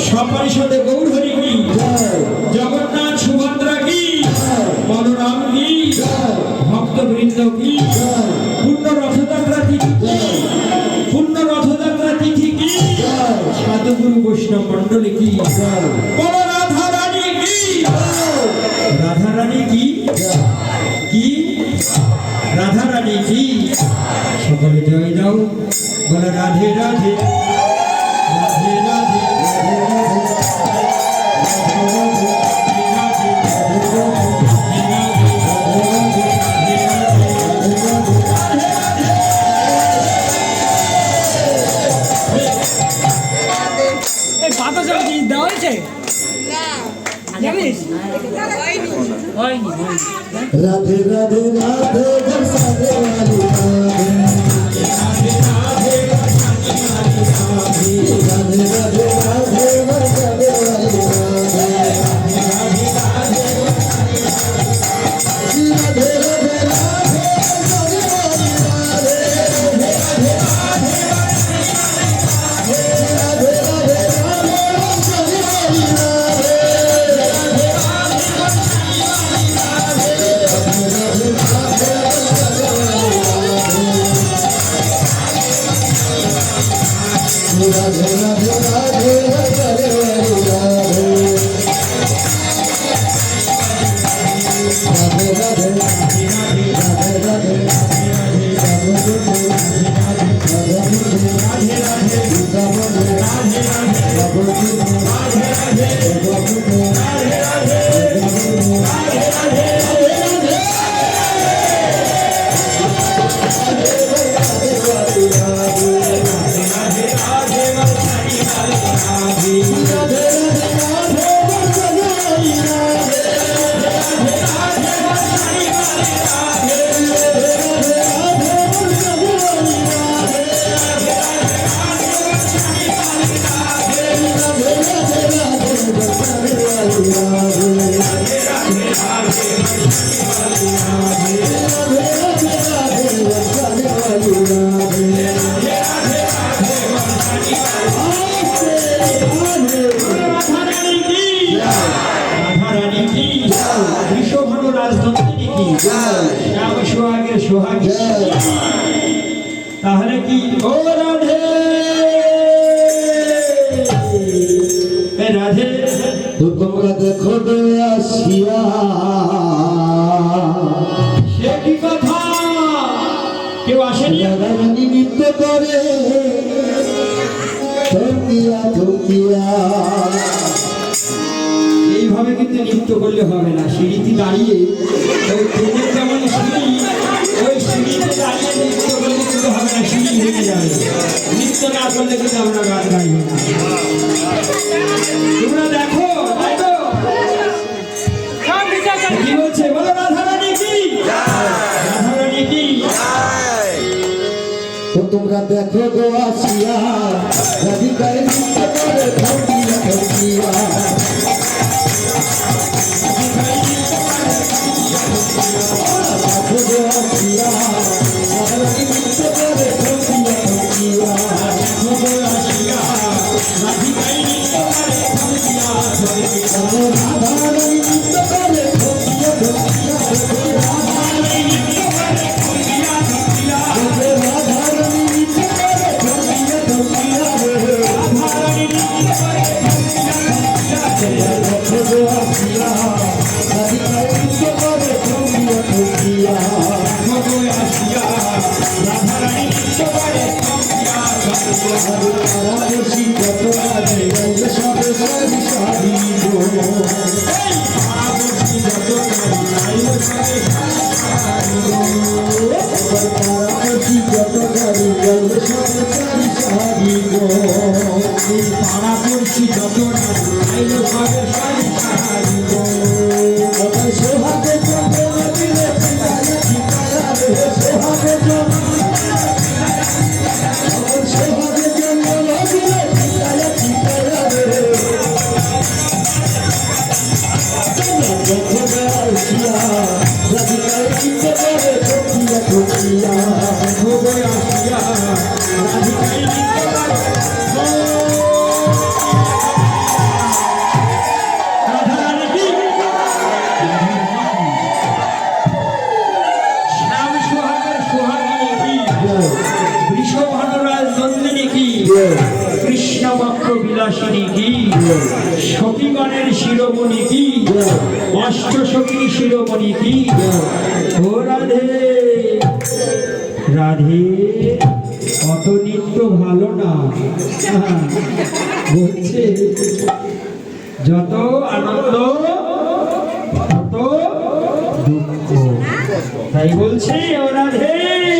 সপরিষদে গৌর হরি কি, জগন্নাথ সুভদ্রা কি, বলরাম কি, ভক্তবৃন্দ কি, পূর্ণ রথযাত্রা তিথি কি, পূর্ণ রথযাত্রা তিথি কি, সাধুগুরু বৈষ্ণব মন্ডলী কি, বলো রাধা রানী কি, রাধা রানী কি, কি রাধা রানী কি, সকলে জয় দাও, বলো রাধে রাধে রাধে রাধে দেওয়া হয়েছে জানিস রাধে রাধে রাধে বরসানে वाली राधे राधे राधे राधे बरसाने वाली राधे राधे তাহলে কি ও রাধে রাধে তোমরা দেখো আসিয়া সে কি কথা, কেউ আসেনি? রানী নৃত্য করে থমকিয়া থমকিয়া। এইভাবে কিন্তু নৃত্য করলে হবে না, সিঁড়িতে দাঁড়িয়ে ওই ট্রেনের যেমন সিঁড়ি, ওই সিঁড়িতে দাঁড়িয়ে নৃত্য করলে কিন্তু হবে না, সিঁড়ি ভেঙে যাবে। নৃত্য না করলে কিন্তু আমরা গান গাইব না। তোমরা দেখো তাই তো কি বলছে, বলো রাধা রানী কি, রাধা রানী কি। তোমরা দেখো গো আসিয়া রাধিকায় নৃত্য করে থমকিয়া থমকিয়া। কৃষ্ণ বক্র বিলাসিনী কি, সখীগণের শিরোমণি কি, অষ্ট সখী শিরোমণি কি। ও রাধে রাধে, অত নৃত্য ভালো না। বলছে যত আনন্দ তত দুঃখ। তাই বলছে ও রাধে